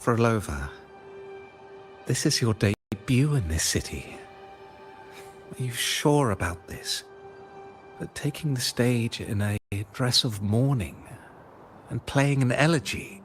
Phrolova, this is your debut in this city. Are you sure about this? That taking the stage in a dress of mourning and playing an elegy?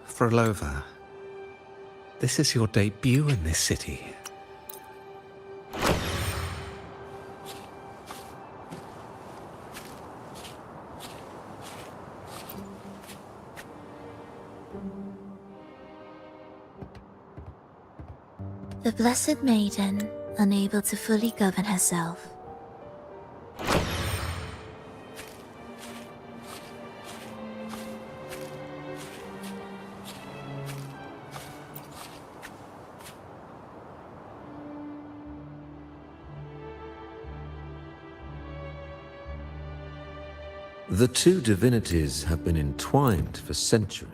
Phrolova, this is your debut in this city. The Blessed Maiden, unable to fully govern herself. The two divinities have been entwined for centuries.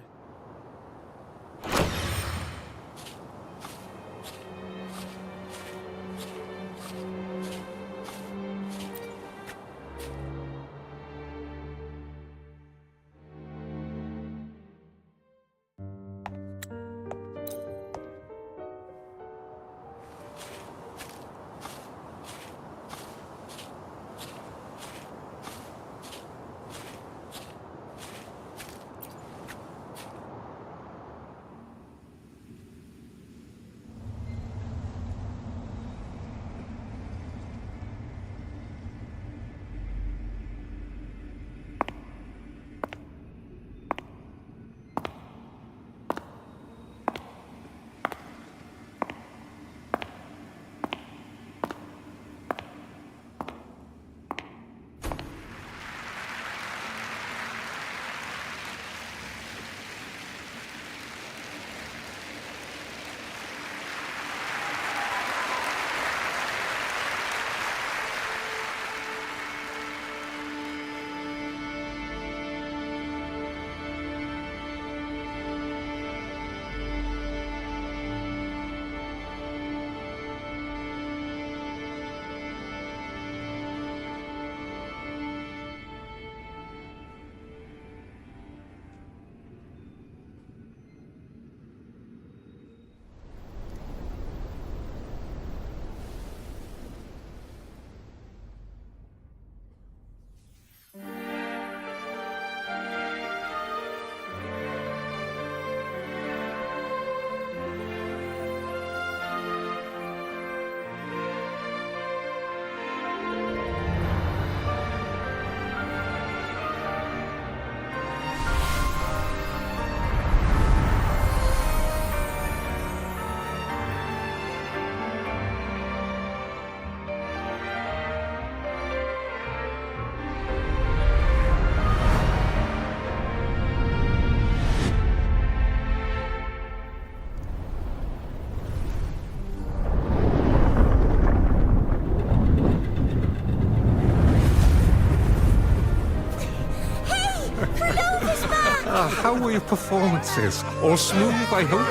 How were your performances? All smooth, I hope?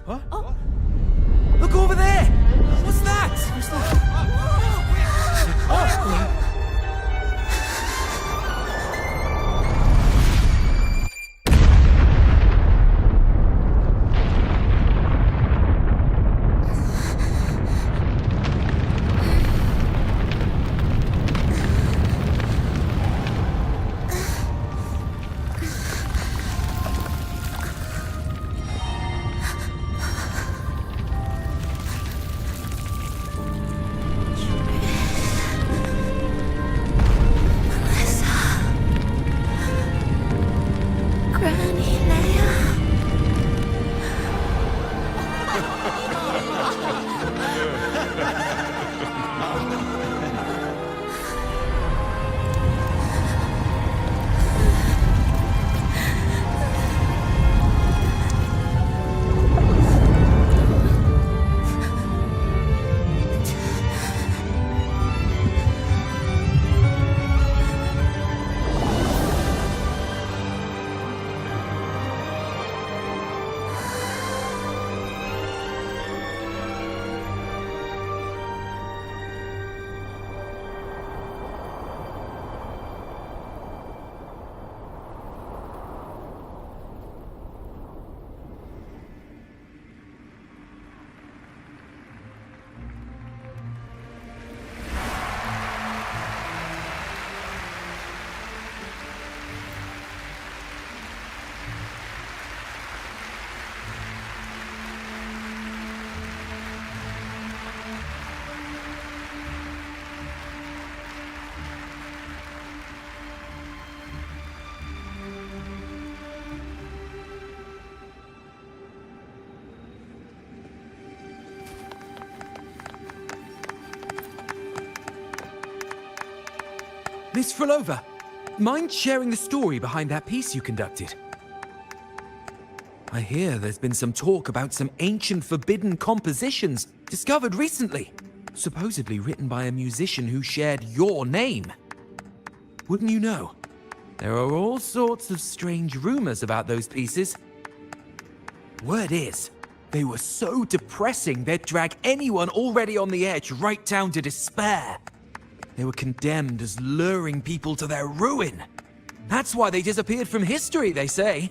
Huh? Oh. Look over there! What's that? Granny Leia. Miss Phrolova, mind sharing the story behind that piece you conducted? I hear there's been some talk about some ancient forbidden compositions discovered recently, supposedly written by a musician who shared your name. Wouldn't you know? There are all sorts of strange rumors about those pieces. Word is, they were so depressing they'd drag anyone already on the edge right down to despair. They were condemned as luring people to their ruin. That's why they disappeared from history, they say.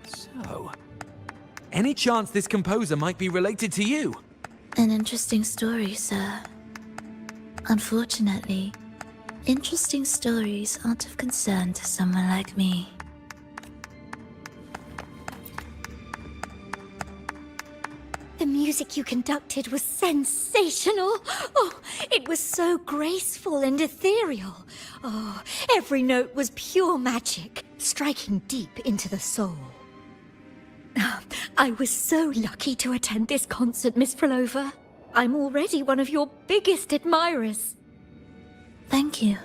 So, any chance this composer might be related to you? An interesting story, sir. Unfortunately, interesting stories aren't of concern to someone like me. The music you conducted was sensational. Oh, it was so graceful and ethereal. Oh, every note was pure magic, striking deep into the soul. I was so lucky to attend this concert, Miss Phrolova. I'm already one of your biggest admirers. Thank you.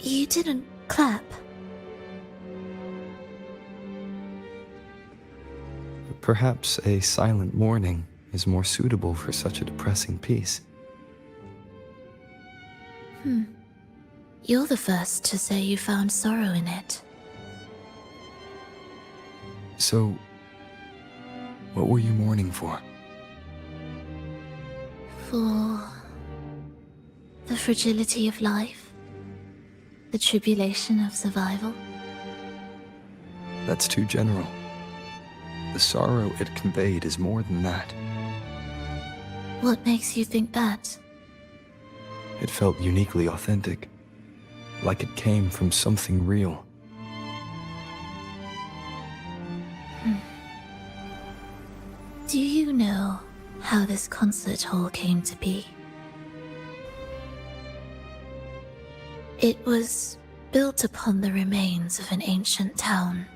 You didn't clap. Perhaps a silent mourning is more suitable for such a depressing piece. You're the first to say you found sorrow in it. So, what were you mourning for? For the fragility of life, the tribulation of survival. That's too general. The sorrow it conveyed is more than that. What makes you think that? It felt uniquely authentic, like it came from something real. Do you know how this concert hall came to be? It was built upon the remains of an ancient town.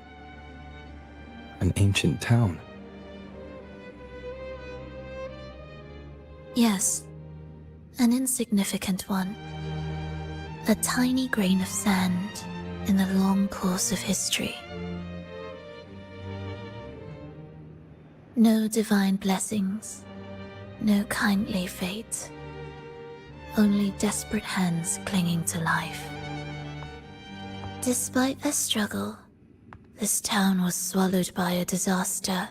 An ancient town. Yes, an insignificant one. A tiny grain of sand in the long course of history. No divine blessings, no kindly fate. Only desperate hands clinging to life. Despite their struggle, this town was swallowed by a disaster,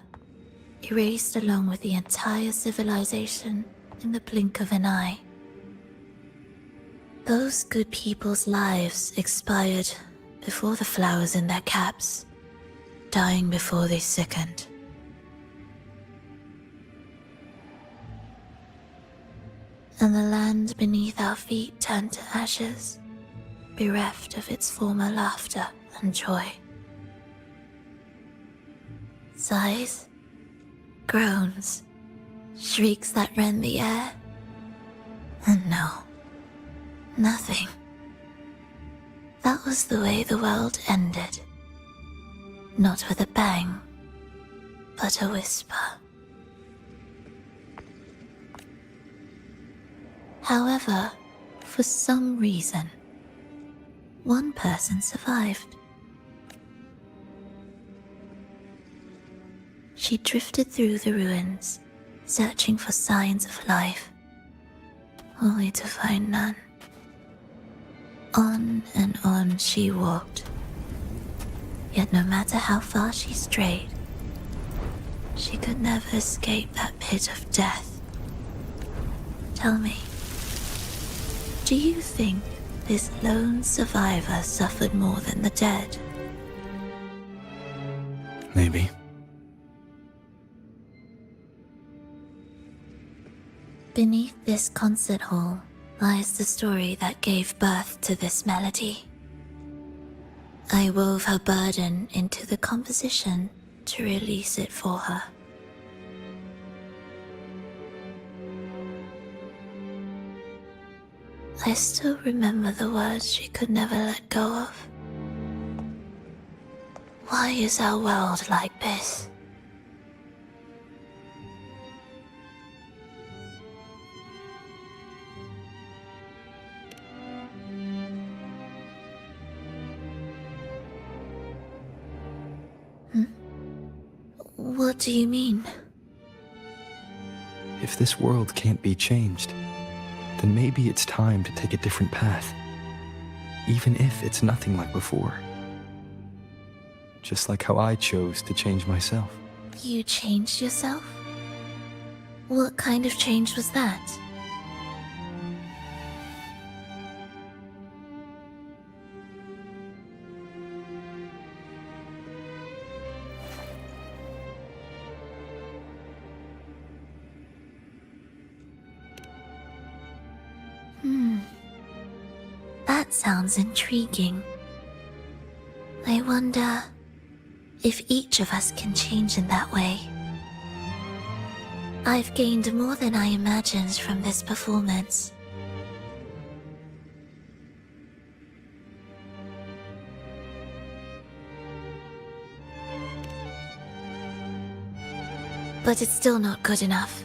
erased along with the entire civilization in the blink of an eye. Those good people's lives expired before the flowers in their caps, dying before they sickened. And the land beneath our feet turned to ashes, bereft of its former laughter and joy. Sighs, groans, shrieks that rend the air, and no, nothing. That was the way the world ended. Not with a bang, but a whisper. However, for some reason, one person survived. She drifted through the ruins, searching for signs of life, only to find none. On and on she walked. Yet no matter how far she strayed, she could never escape that pit of death. Tell me, do you think this lone survivor suffered more than the dead? Maybe. Beneath this concert hall lies the story that gave birth to this melody. I wove her burden into the composition to release it for her. I still remember the words she could never let go of. Why is our world like this? What do you mean? If this world can't be changed, then maybe it's time to take a different path. Even if it's nothing like before. Just like how I chose to change myself. You changed yourself? What kind of change was that? That sounds intriguing. I wonder if each of us can change in that way. I've gained more than I imagined from this performance. But it's still not good enough.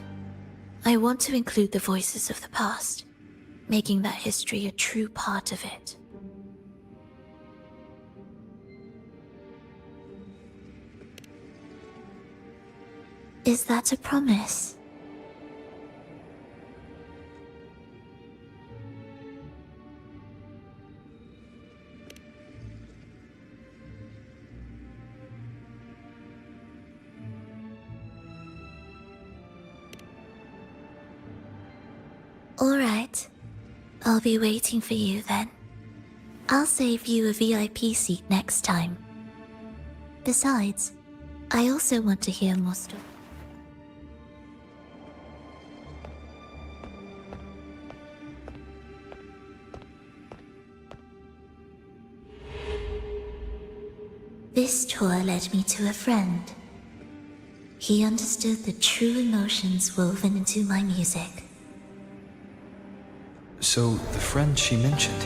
I want to include the voices of the past, making that history a true part of it. Is that a promise? All right. I'll be waiting for you then. I'll save you a VIP seat next time. Besides, I also want to hear more stories. This tour led me to a friend. He understood the true emotions woven into my music. So, the friend she mentioned...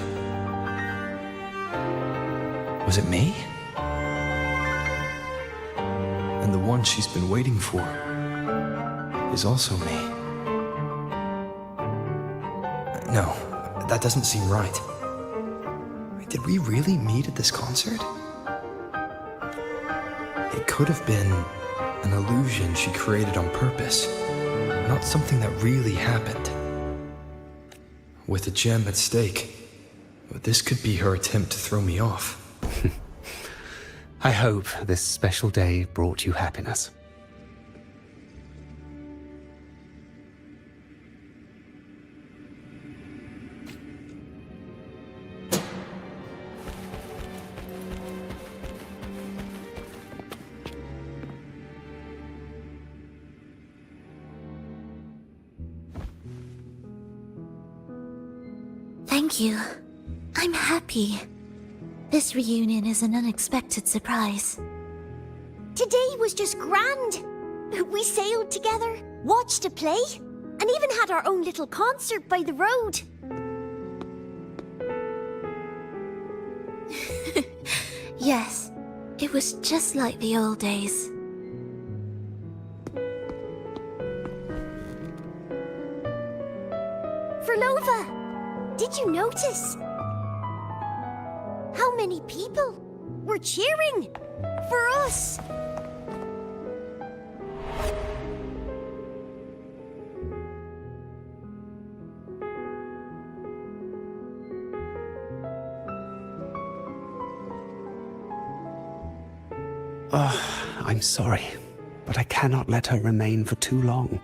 was it me? And the one she's been waiting for is also me. No, that doesn't seem right. Did we really meet at this concert? It could have been an illusion she created on purpose, not something that really happened. With a gem at stake, this could be her attempt to throw me off. I hope this special day brought you happiness. Thank you. I'm happy. This reunion is an unexpected surprise. Today was just grand. We sailed together, watched a play, and even had our own little concert by the road. Yes, it was just like the old days. Phrolova, did you notice? How many people were cheering for us? I'm sorry, but I cannot let her remain for too long.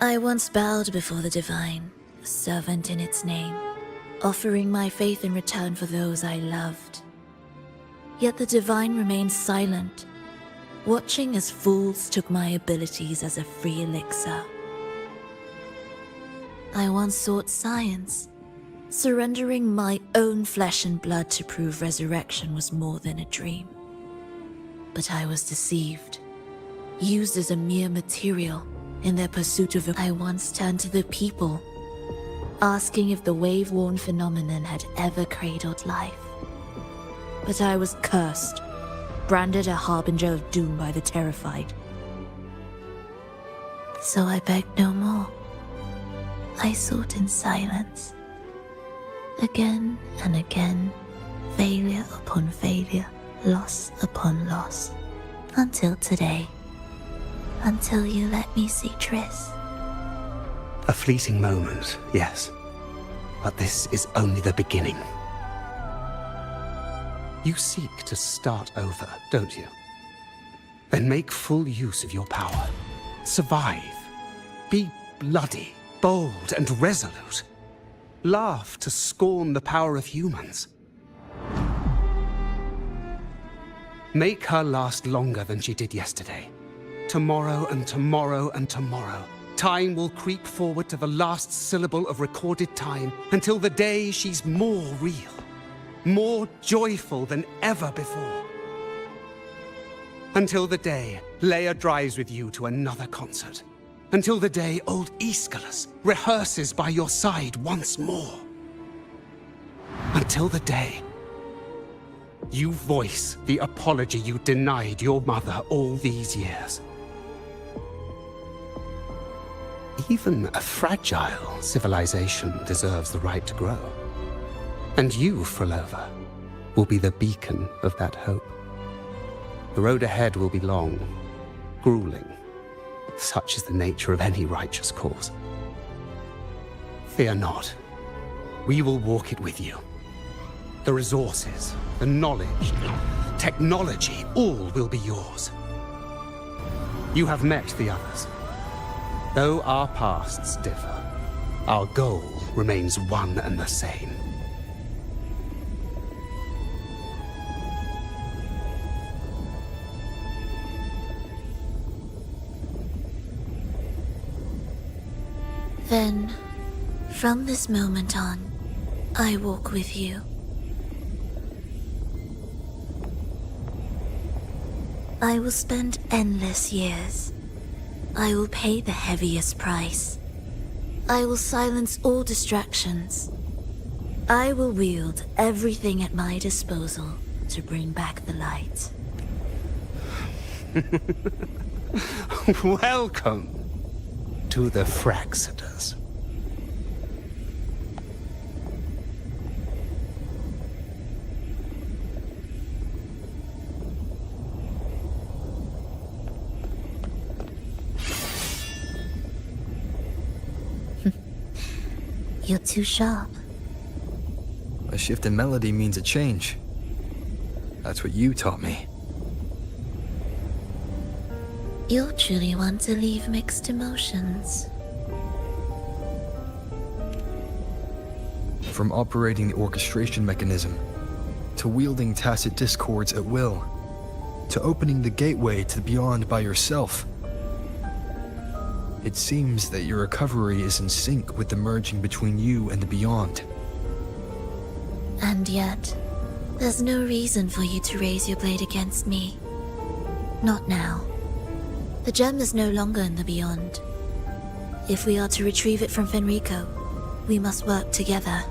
I once bowed before the divine, a servant in its name, offering my faith in return for those I loved. Yet the divine remained silent, watching as fools took my abilities as a free elixir. I once sought science, surrendering my own flesh and blood to prove resurrection was more than a dream. But I was deceived, used as a mere material in their pursuit of I once turned to the people, asking if the wave-worn phenomenon had ever cradled life. But I was cursed, branded a harbinger of doom by the terrified. So I begged no more. I sought in silence. Again and again, failure upon failure, loss upon loss, until today. Until you let me see Triss. A fleeting moment, yes. But this is only the beginning. You seek to start over, don't you? Then make full use of your power. Survive. Be bloody, bold, and resolute. Laugh to scorn the power of humans. Make her last longer than she did yesterday. Tomorrow and tomorrow and tomorrow. Time will creep forward to the last syllable of recorded time until the day she's more real, more joyful than ever before. Until the day Leia drives with you to another concert. Until the day old Aeschylus rehearses by your side once more. Until the day you voice the apology you denied your mother all these years. Even a fragile civilization deserves the right to grow. And you, Phrolova, will be the beacon of that hope. The road ahead will be long, grueling. Such is the nature of any righteous cause. Fear not. We will walk it with you. The resources, the knowledge, technology, all will be yours. You have met the others. Though our pasts differ, our goal remains one and the same. Then, from this moment on, I walk with you. I will spend endless years. I will pay the heaviest price. I will silence all distractions. I will wield everything at my disposal to bring back the light. Welcome to the Fraxiters. You're too sharp. A shift in melody means a change. That's what you taught me. You're truly one to leave mixed emotions. From operating the orchestration mechanism, to wielding tacit discords at will, to opening the gateway to the beyond by yourself. It seems that your recovery is in sync with the merging between you and the beyond. And yet, there's no reason for you to raise your blade against me. Not now. The gem is no longer in the beyond. If we are to retrieve it from Fenrico, we must work together.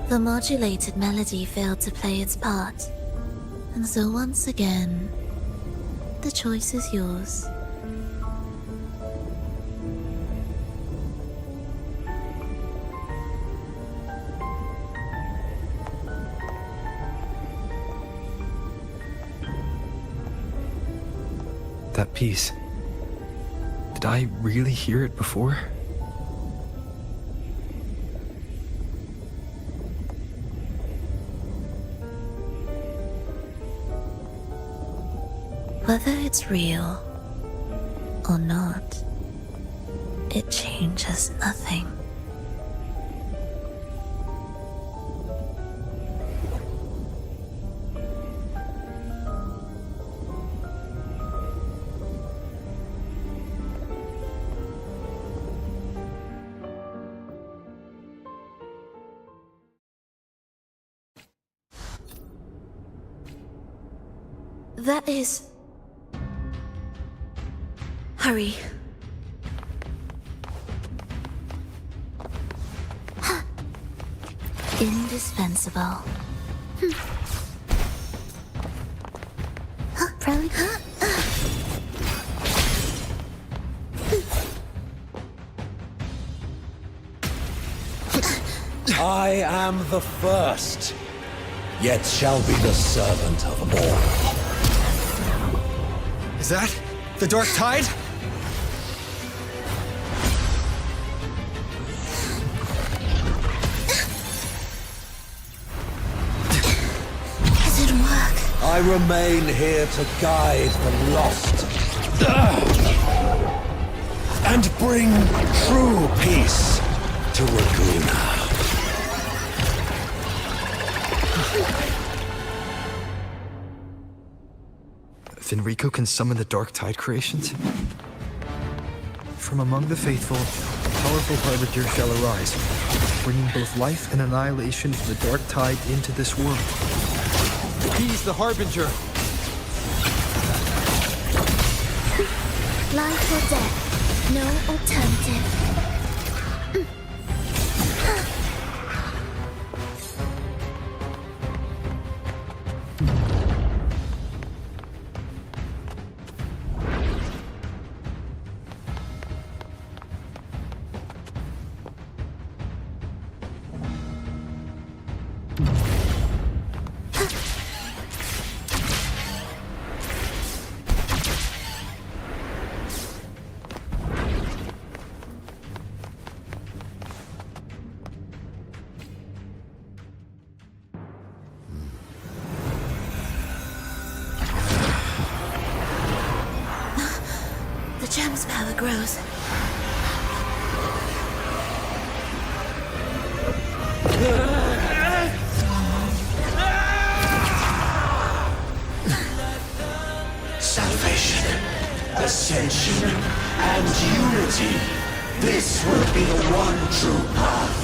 The modulated melody failed to play its part, and so once again, the choice is yours. That piece. Did I really hear it before? Whether it's real or not, it changes nothing. That is... Hurry. Indispensable. Probably. I am the first, yet shall be the servant of all. Is that the Dark Tide? It didn't work. I remain here to guide the lost and bring true peace to Raguna. Fenrico can summon the Dark Tide creations? From among the faithful, a powerful harbinger shall arise, bringing both life and annihilation of the Dark Tide into this world. He's the Harbinger. Life or death, no alternative. The gem's power grows. Salvation, ascension, and unity. This will be the one true path.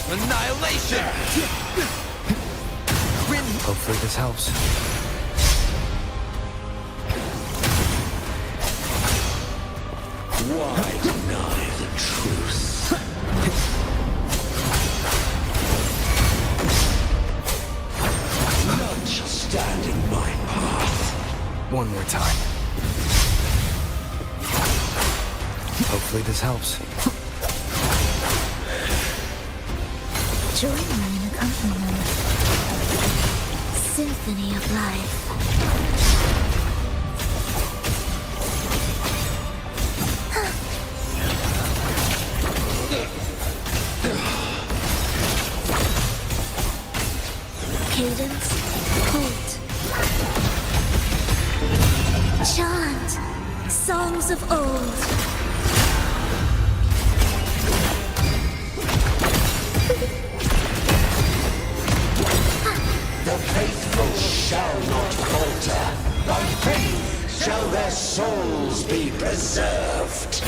Annihilation! Hopefully this helps. Why deny the truth? one more time. Hopefully this helps. Join me in accompaniment. Symphony of life. Cadence, hold. Chant, songs of old. The faithful shall not falter. By faith shall their souls be preserved.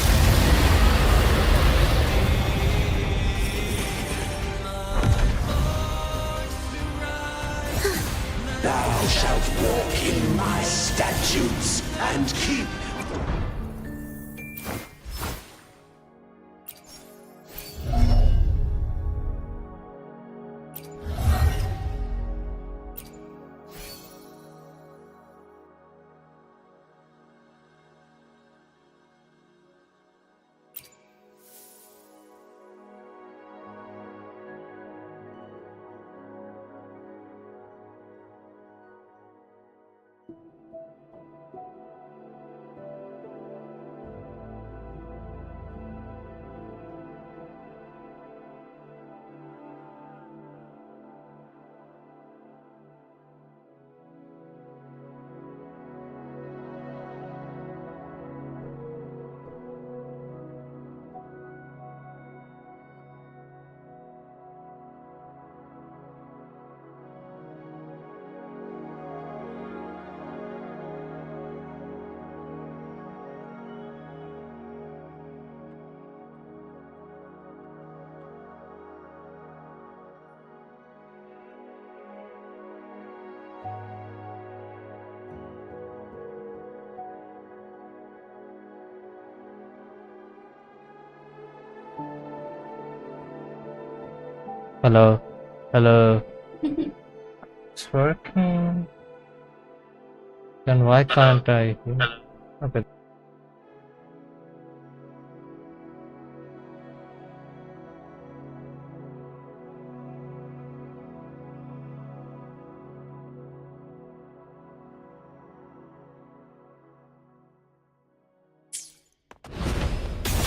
Thou shalt walk in my statutes and keep. Hello, hello. It's working. Then why can't I hear? Okay.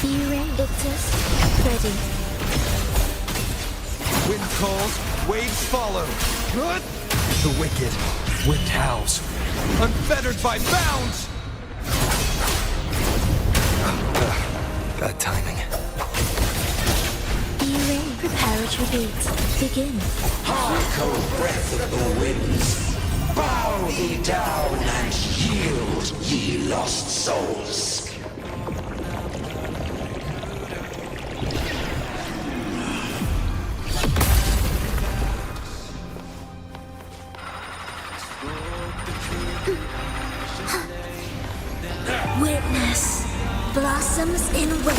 Be Invictus, ready. Wind calls, waves follow. Good. The wicked, wind howls. Unfettered by bounds. Bad timing. Be ready. Preparatory beats. Begin. Hark, O breath of the winds! Bow thee down and yield, ye lost souls! Witness. Blossoms in wind.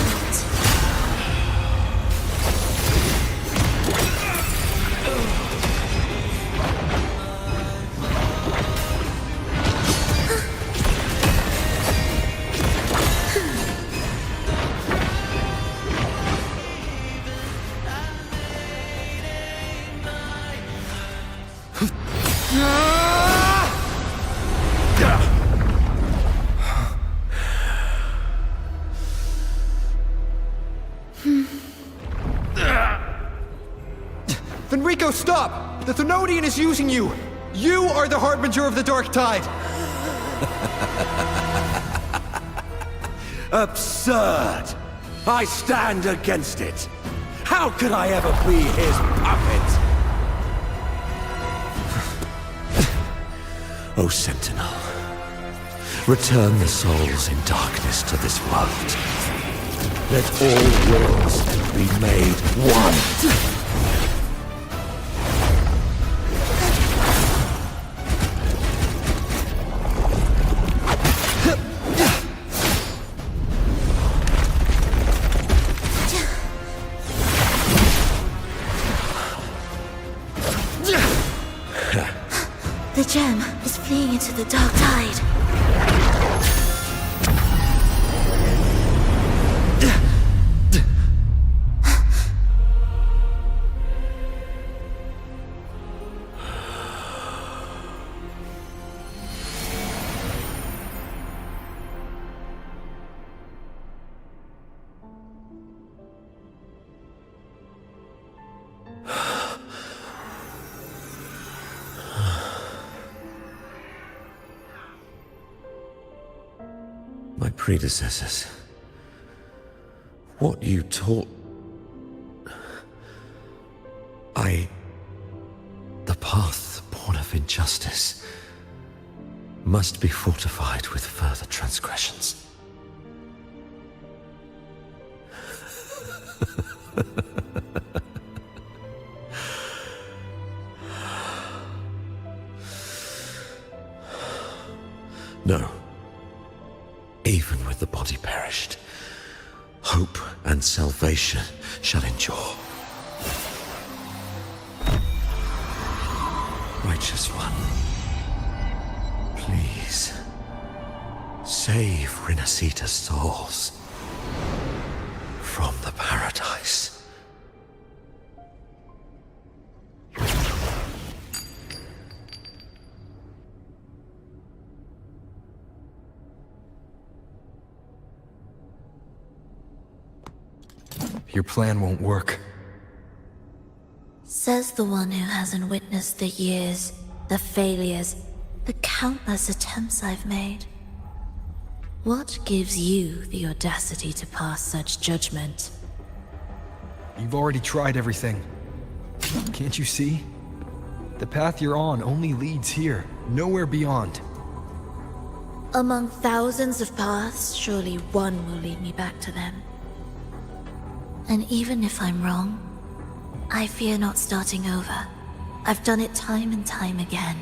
Fenrico, stop! The Thenodian is using you! You are the harbinger of the Dark Tide! Absurd! I stand against it! How could I ever be his puppet? O Sentinel, return the souls in darkness to this world. Let all worlds be made one. The gem is fleeing into the dark tide. predecessors. What you taught... The path born of injustice must be fortified with further transgressions. No. Even with the body perished, hope and salvation shall endure. Righteous One, please save Renacita's souls from the paradise. Your plan won't work. Says the one who hasn't witnessed the years, the failures, the countless attempts I've made. What gives you the audacity to pass such judgment? You've already tried everything. Can't you see? The path you're on only leads here, nowhere beyond. Among thousands of paths, surely one will lead me back to them. And even if I'm wrong, I fear not starting over. I've done it time and time again.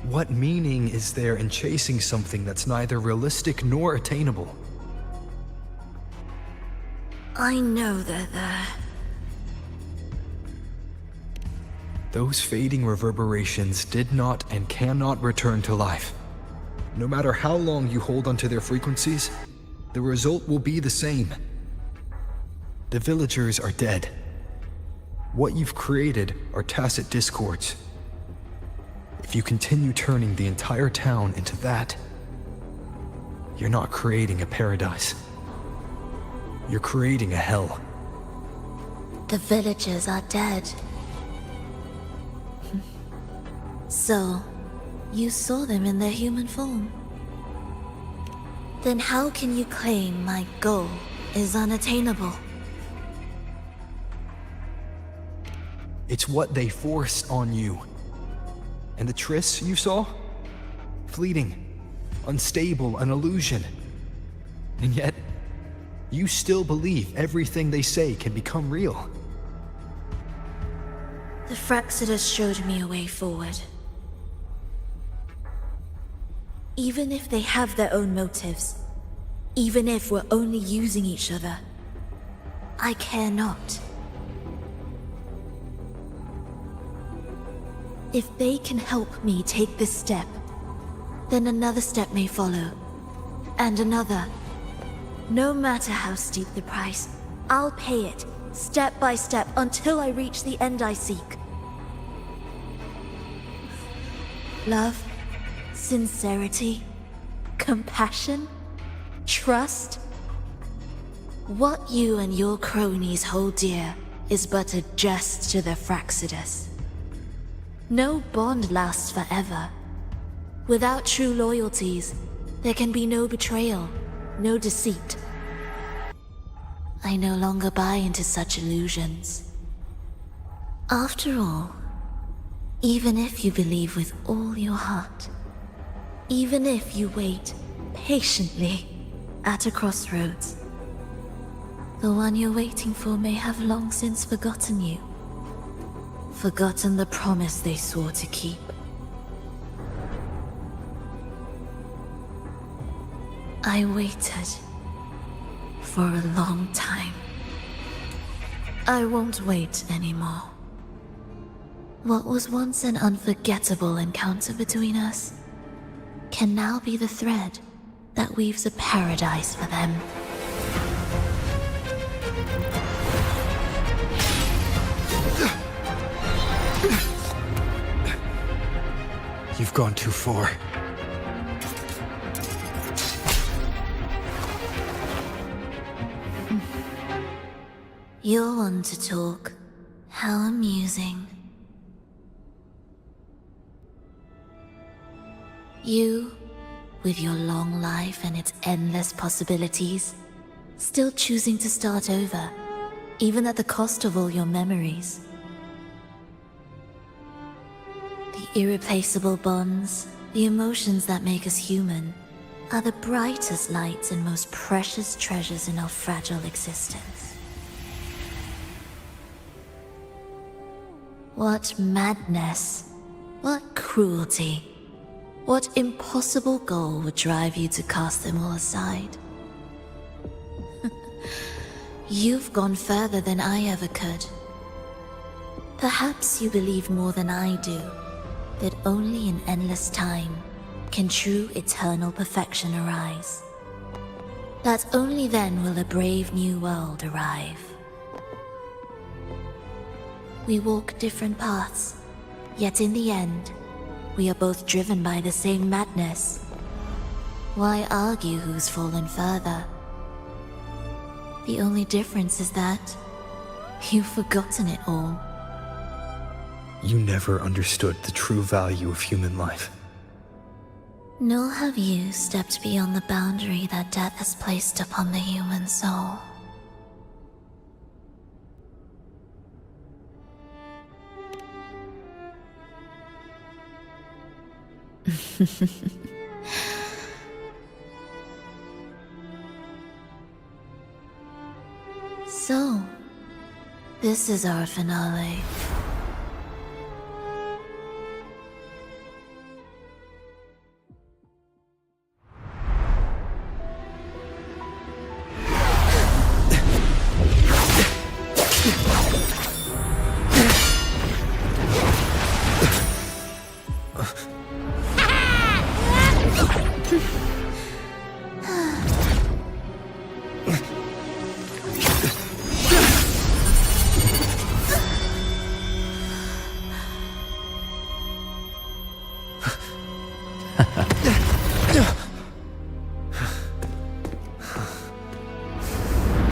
What meaning is there in chasing something that's neither realistic nor attainable? I know they're there. Those fading reverberations did not and cannot return to life. No matter how long you hold onto their frequencies, the result will be the same. The villagers are dead. What you've created are tacit discords. If you continue turning the entire town into that, you're not creating a paradise. You're creating a hell. The villagers are dead. So, you saw them in their human form. Then how can you claim my goal is unattainable? It's what they forced on you. And the trysts you saw? Fleeting, unstable, an illusion. And yet, you still believe everything they say can become real. The Fraxidus showed me a way forward. Even if they have their own motives, even if we're only using each other, I care not. If they can help me take this step, then another step may follow, and another. No matter how steep the price, I'll pay it, step by step, until I reach the end I seek. Love, sincerity, compassion, trust. What you and your cronies hold dear is but a jest to the Fraxidus. No bond lasts forever. Without true loyalties, there can be no betrayal, no deceit. I no longer buy into such illusions. After all, even if you believe with all your heart, even if you wait patiently at a crossroads, the one you're waiting for may have long since forgotten you. Forgotten the promise they swore to keep. I waited for a long time. I won't wait anymore. What was once an unforgettable encounter between us can now be the thread that weaves a paradise for them. You've gone too far. You're one to talk. How amusing. You With your long life and its endless possibilities, still choosing to start over, even at the cost of all your memories. The irreplaceable bonds, the emotions that make us human, are the brightest lights and most precious treasures in our fragile existence. What madness, what cruelty, what impossible goal would drive you to cast them all aside? You've gone further than I ever could. Perhaps you believe more than I do, that only in endless time can true eternal perfection arise. That only then will a brave new world arrive. We walk different paths, yet in the end, we are both driven by the same madness. Why argue who's fallen further? The only difference is that you've forgotten it all. You never understood the true value of human life. Nor have you stepped beyond the boundary that death has placed upon the human soul. So, this is our finale.